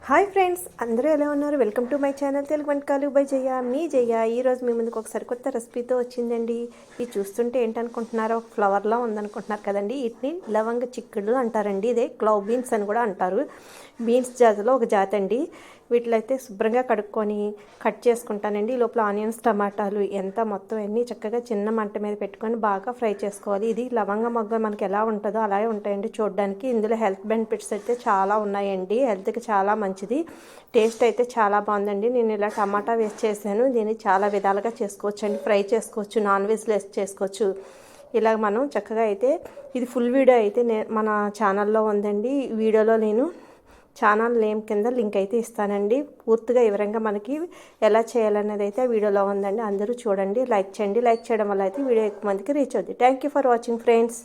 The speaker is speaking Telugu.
హాయ్ ఫ్రెండ్స్, అందరూ ఎలా ఉన్నారు? Welcome to my channel Telugu వంటకాలు బై జయ. మీ జయ ఈరోజు మీ ముందుకు ఒకసారి కొత్త రెసిపీతో వచ్చిందండి. ఇది చూస్తుంటే ఏంటనుకుంటున్నారో, ఫ్లవర్లా ఉందనుకుంటున్నారు కదండి. వీటిని లవంగ చిక్కుళ్ళు అంటారండి. ఇదే క్లవ్ బీన్స్ అని కూడా అంటారు. బీన్స్ జాతిలో ఒక జాతి అండి. వీటిలో అయితే శుభ్రంగా కడుక్కొని కట్ చేసుకుంటానండి. ఈ లోపల ఆనియన్స్, టమాటాలు ఎంత మొత్తం అన్నీ చక్కగా చిన్న మంట మీద పెట్టుకొని బాగా ఫ్రై చేసుకోవాలి. ఇది లవంగ మొగ్గ మనకి ఎలా ఉంటుందో అలాగే ఉంటాయండి చూడడానికి. ఇందులో హెల్త్ బెనిఫిట్స్ అయితే చాలా ఉన్నాయండి. హెల్త్కి చాలా మంచిది. టేస్ట్ అయితే చాలా బాగుందండి. నేను ఇలా టమాటా వేసి చేశాను. దీన్ని చాలా విధాలుగా చేసుకోవచ్చు అండి. ఫ్రై చేసుకోవచ్చు, నాన్ వెజ్లో వేసి చేసుకోవచ్చు. ఇలా మనం చక్కగా అయితే ఇది ఫుల్ వీడియో అయితే మన ఛానల్లో ఉందండి. ఈ వీడియోలో నేను ఛానల్ నేమ్ కింద లింక్ అయితే ఇస్తానండి. పూర్తిగా వివరంగా మనకి ఎలా చేయాలనేది అయితే ఆ వీడియోలో ఉందండి. అందరూ చూడండి, లైక్ చేయండి. లైక్ చేయడం వల్ల అయితే వీడియో ఎక్కువ మందికి రీచ్ అవుతుంది. Thank you for watching friends.